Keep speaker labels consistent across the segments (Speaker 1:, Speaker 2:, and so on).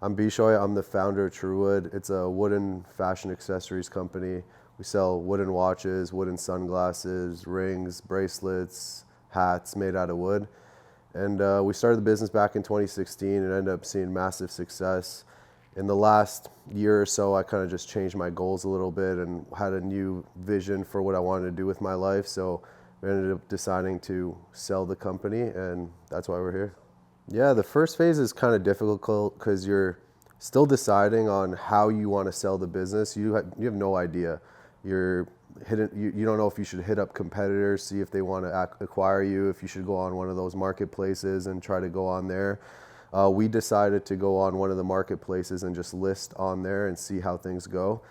Speaker 1: I'm Bishoi. I'm the founder of TruWood. It's a wooden fashion accessories company. We sell wooden watches, wooden sunglasses, rings, bracelets, hats made out of wood. And we started the business back in 2016 and ended up seeing massive success. In the last year or so, I kind of just changed my goals a little bit and had a new vision for what I wanted to do with my life. So we ended up deciding to sell the company, and that's why we're here. Yeah, the first phase is kind of difficult because you're still deciding on how you want to sell the business. You have no idea. You're you don't know if you should hit up competitors, see if they want to acquire you, if you should go on one of those marketplaces and try to go on there. We decided to go on one of the marketplaces and just list on there and see how things go.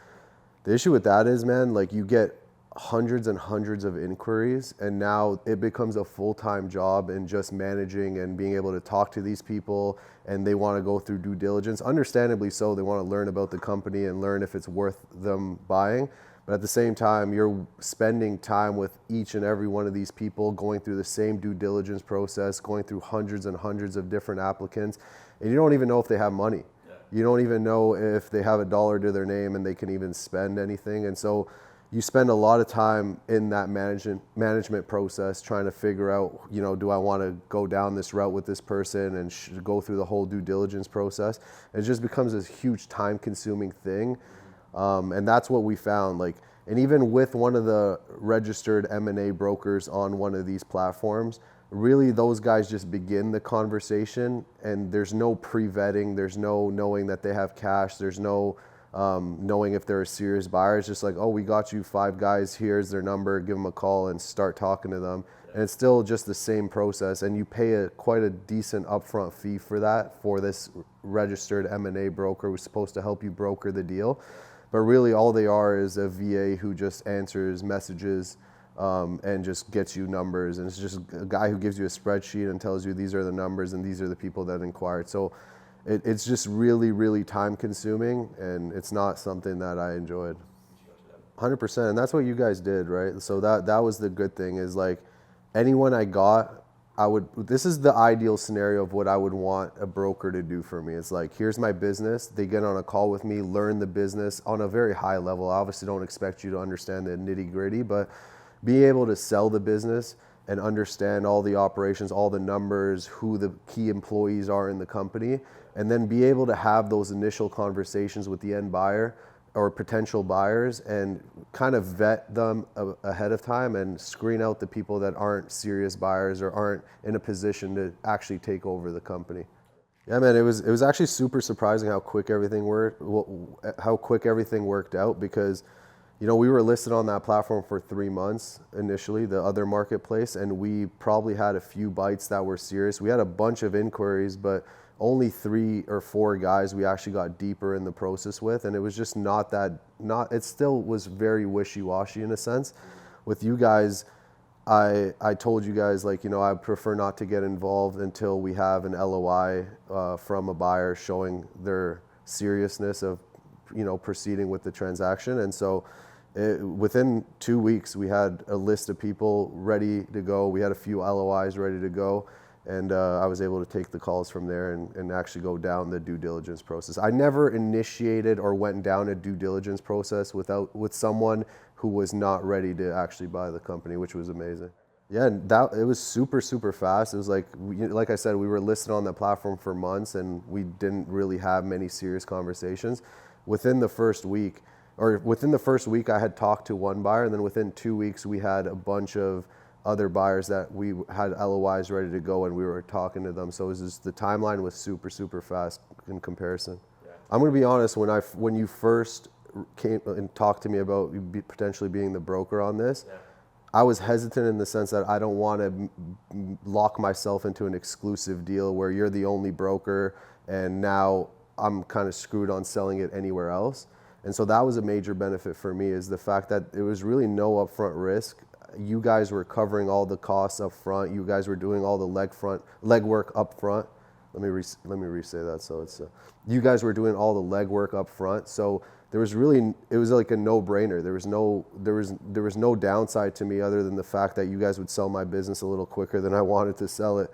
Speaker 1: The issue with that is, man, like you get hundreds and hundreds of inquiries, and now it becomes a full-time job in just managing and being able to talk to these people, and they want to go through due diligence. Understandably so, they want to learn about the company and learn if it's worth them buying. But at the same time, you're spending time with each and every one of these people, going through the same due diligence process, going through hundreds and hundreds of different applicants, and you don't even know if they have money. You don't even know if they have a dollar to their name and they can even spend anything. And so you spend a lot of time in that management process trying to figure out, do I want to go down this route with this person and go through the whole due diligence process? It just becomes this huge time-consuming thing, and that's what we found. And even with one of the registered M&A brokers on one of these platforms, really those guys just begin the conversation, and there's no pre-vetting, there's no knowing that they have cash, there's no knowing if they're a serious buyer. It's just like, oh, we got you 5 guys, here's their number, give them a call and start talking to them. And it's still just the same process, and you pay quite a decent upfront fee for that, for this registered M&A broker who's supposed to help you broker the deal. But really all they are is a VA who just answers messages and just gets you numbers. And it's just a guy who gives you a spreadsheet and tells you these are the numbers and these are the people that inquired. So it's just really, really time consuming, and it's not something that I enjoyed. 100%, and that's what you guys did, right? So that was the good thing, is like anyone I got, this is the ideal scenario of what I would want a broker to do for me. It's like, here's my business, they get on a call with me, learn the business on a very high level. I obviously don't expect you to understand the nitty gritty, but be able to sell the business and understand all the operations, all the numbers, who the key employees are in the company, and then be able to have those initial conversations with the end buyer or potential buyers and kind of vet them ahead of time and screen out the people that aren't serious buyers or aren't in a position to actually take over the company. Yeah, man, it was actually super surprising how quick everything worked out, because we were listed on that platform for 3 months initially, the other marketplace, and we probably had a few bites that were serious. We had a bunch of inquiries, but only 3 or 4 guys we actually got deeper in the process with, and it was just it still was very wishy-washy in a sense. With you guys, I told you guys, I prefer not to get involved until we have an LOI from a buyer showing their seriousness of, proceeding with the transaction. And so within 2 weeks, we had a list of people ready to go. We had a few LOIs ready to go. And I was able to take the calls from there and actually go down the due diligence process. I never initiated or went down a due diligence process with someone who was not ready to actually buy the company, which was amazing. Yeah, and it was super, super fast. It was like I said, we were listed on the platform for months, and we didn't really have many serious conversations. Within the first week, I had talked to one buyer, and then within 2 weeks, we had a bunch of other buyers that we had LOIs ready to go, and we were talking to them. So it was just, the timeline was super, super fast in comparison. Yeah. I'm going to be honest, when you first came and talked to me about potentially being the broker on this, yeah, I was hesitant in the sense that I don't want to lock myself into an exclusive deal where you're the only broker and now I'm kind of screwed on selling it anywhere else. And so that was a major benefit for me, is the fact that it was really no upfront risk. You guys were covering all the costs up front. You guys were doing all the legwork up front. Let me re-say that. So it's you guys were doing all the legwork up front. So it was like a no-brainer. There was no downside to me other than the fact that you guys would sell my business a little quicker than I wanted to sell it.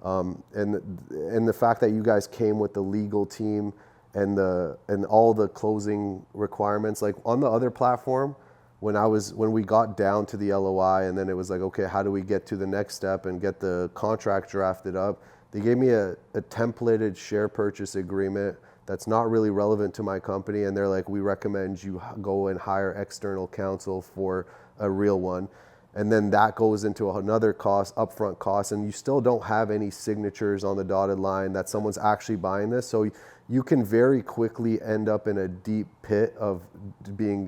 Speaker 1: And the fact that you guys came with the legal team and all the closing requirements, like on the other platform, when we got down to the LOI and then it was like, okay, how do we get to the next step and get the contract drafted up? They gave me a templated share purchase agreement that's not really relevant to my company. And they're like, we recommend you go and hire external counsel for a real one. And then that goes into another cost, upfront cost, and you still don't have any signatures on the dotted line that someone's actually buying this. So you can very quickly end up in a deep pit of having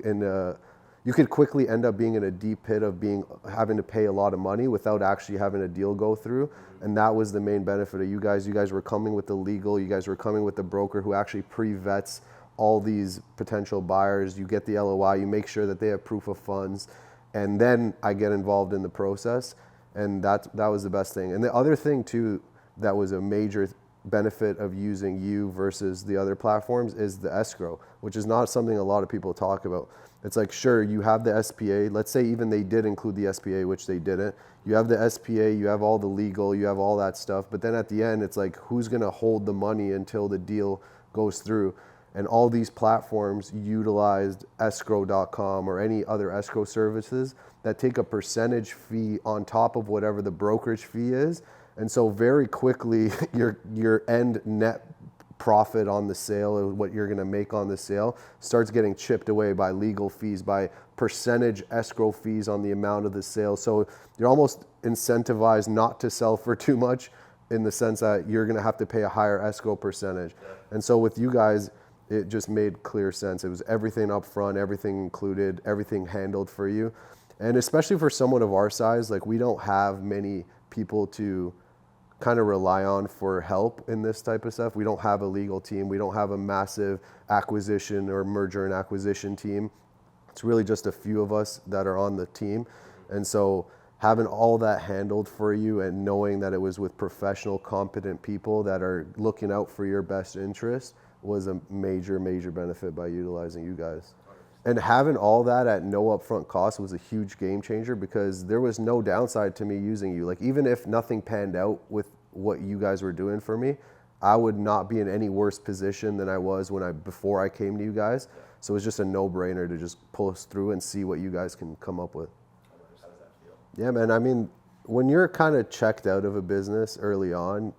Speaker 1: to pay a lot of money without actually having a deal go through. And that was the main benefit of you guys. You guys were coming with the legal, you guys were coming with the broker who actually pre-vets all these potential buyers. You get the LOI, you make sure that they have proof of funds, and then I get involved in the process. And that was the best thing. And the other thing too, that was a major benefit of using you versus the other platforms is the escrow, which is not something a lot of people talk about. It's like, sure, you have the SPA. Let's say even they did include the SPA, which they didn't. You have the SPA, you have all the legal, you have all that stuff. But then at the end, it's like, who's going to hold the money until the deal goes through? And all these platforms utilized escrow.com or any other escrow services that take a percentage fee on top of whatever the brokerage fee is. And so very quickly, your end net profit on the sale, or what you're going to make on the sale, starts getting chipped away by legal fees, by percentage escrow fees on the amount of the sale. So you're almost incentivized not to sell for too much, in the sense that you're going to have to pay a higher escrow percentage. Yeah. And so with you guys, it just made clear sense. It was everything up front, everything included, everything handled for you. And especially for someone of our size, like, we don't have many people to kind of rely on for help in this type of stuff. We don't have a legal team. We don't have a massive acquisition or merger and acquisition team. It's really just a few of us that are on the team. And so having all that handled for you and knowing that it was with professional, competent people that are looking out for your best interest was a major, major benefit by utilizing you guys. And having all that at no upfront cost was a huge game changer, because there was no downside to me using you. Like, even if nothing panned out with what you guys were doing for me, I would not be in any worse position than I was before I came to you guys. So it was just a no-brainer to just pull us through and see what you guys can come up with.
Speaker 2: How does that feel?
Speaker 1: Yeah, man. I mean, when you're kind of checked out of a business early on,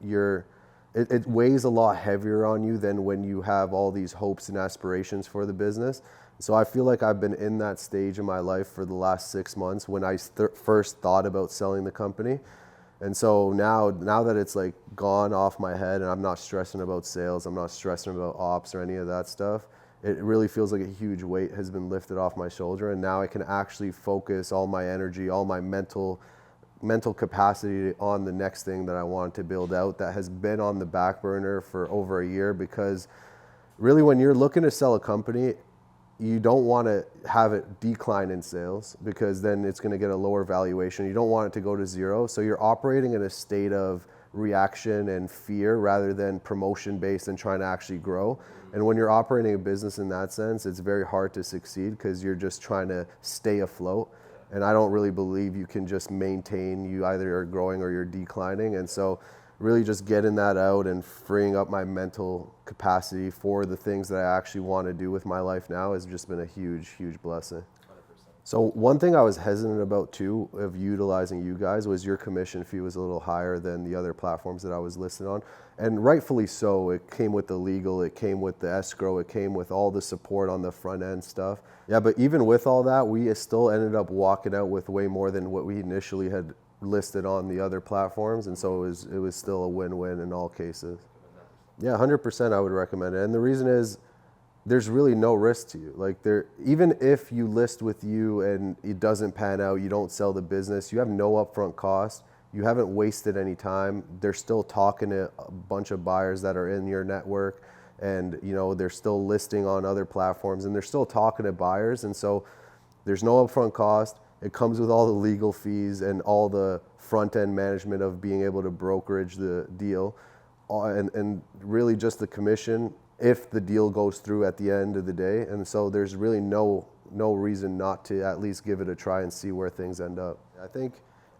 Speaker 1: it weighs a lot heavier on you than when you have all these hopes and aspirations for the business. So I feel like I've been in that stage in my life for the last 6 months when I first thought about selling the company. And so now that it's like gone off my head and I'm not stressing about sales, I'm not stressing about ops or any of that stuff, it really feels like a huge weight has been lifted off my shoulder. And now I can actually focus all my energy, all my mental capacity on the next thing that I want to build out, that has been on the back burner for over a year. Because really, when you're looking to sell a company, you don't want to have it decline in sales, because then it's going to get a lower valuation. You don't want it to go to zero. So you're operating in a state of reaction and fear rather than promotion based and trying to actually grow. And when you're operating a business in that sense, it's very hard to succeed, because you're just trying to stay afloat. And I don't really believe you can just maintain, you either are growing or you're declining. And so really just getting that out and freeing up my mental capacity for the things that I actually want to do with my life now has just been a huge, huge blessing. 100%. So one thing I was hesitant about too of utilizing you guys was your commission fee was a little higher than the other platforms that I was listed on. And rightfully so. It came with the legal, it came with the escrow, it came with all the support on the front end stuff. Yeah, but even with all that, we still ended up walking out with way more than what we initially had listed on the other platforms. And so it was still a win-win in all cases. Yeah, 100% I would recommend it. And the reason is, there's really no risk to you. Like, even if you list with you and it doesn't pan out, you don't sell the business, you have no upfront cost. You haven't wasted any time. They're still talking to a bunch of buyers that are in your network, and they're still listing on other platforms, and they're still talking to buyers. And so there's no upfront cost. It comes with all the legal fees and all the front end management of being able to brokerage the deal, and really just the commission if the deal goes through at the end of the day. And so there's really no reason not to at least give it a try and see where things end up. I think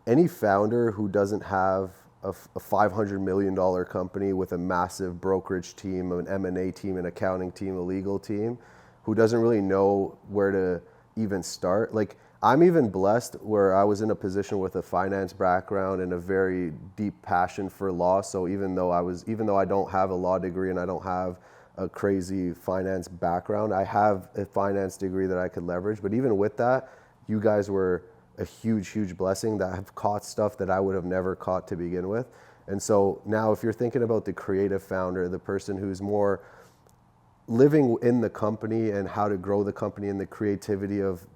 Speaker 1: any founder who doesn't have a $500 million company with a massive brokerage team, an M&A team, an accounting team, a legal team, who doesn't really know where to even start. Like, I'm even blessed where I was in a position with a finance background and a very deep passion for law. So even though I don't have a law degree and I don't have a crazy finance background, I have a finance degree that I could leverage. But even with that, you guys were a huge blessing that have caught stuff that I would have never caught to begin with. And so now if you're thinking about the creative founder, the person who's more living in the company and how to grow the company and the creativity of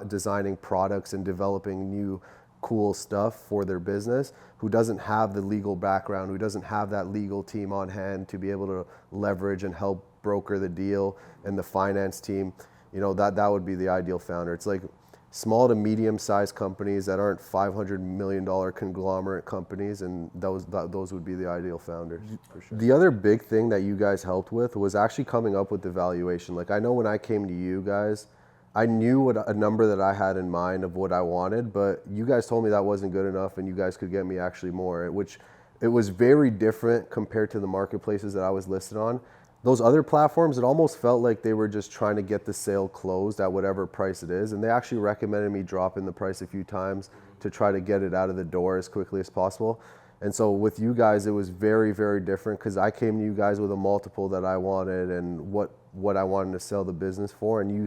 Speaker 1: designing products and developing new cool stuff for their business, who doesn't have the legal background, who doesn't have that legal team on hand to be able to leverage and help broker the deal, and the finance team, that would be the ideal founder. It's like small to medium-sized companies that aren't $500 million conglomerate companies, and those would be the ideal founders, for sure. The other big thing that you guys helped with was actually coming up with the valuation. Like, I know when I came to you guys, I knew what a number that I had in mind of what I wanted, but you guys told me that wasn't good enough and you guys could get me actually more, which it was very different compared to the marketplaces that I was listed on. Those other platforms, it almost felt like they were just trying to get the sale closed at whatever price it is. And they actually recommended me dropping the price a few times to try to get it out of the door as quickly as possible. And so with you guys, it was very different, because I came to you guys with a multiple that I wanted and what I wanted to sell the business for. And you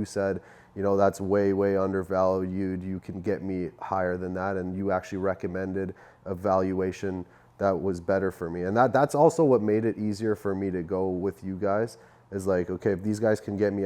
Speaker 1: said, that's way undervalued. You can get me higher than that. And you actually recommended a valuation that was better for me. And that's also what made it easier for me to go with you guys, is like, okay, if these guys can get me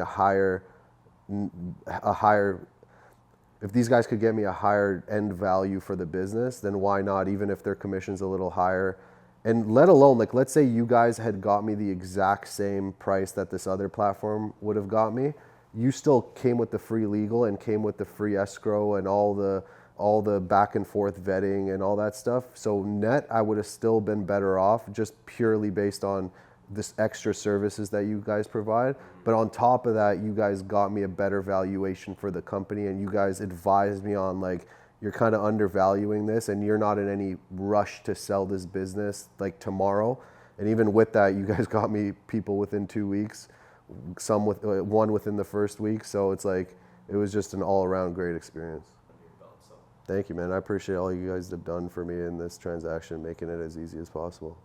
Speaker 1: if these guys could get me a higher end value for the business, then why not, even if their commission's a little higher? And let alone, like, let's say you guys had got me the exact same price that this other platform would have got me. You still came with the free legal and came with the free escrow and all the back and forth vetting and all that stuff. So net, I would have still been better off, just purely based on this extra services that you guys provide. But on top of that, you guys got me a better valuation for the company, and you guys advised me on, like, you're kind of undervaluing this and you're not in any rush to sell this business like tomorrow. And even with that, you guys got me people within 2 weeks, one within the first week. So it's like, it was just an all around great experience. Thank you, man. I appreciate all you guys have done for me in this transaction, making it as easy as possible.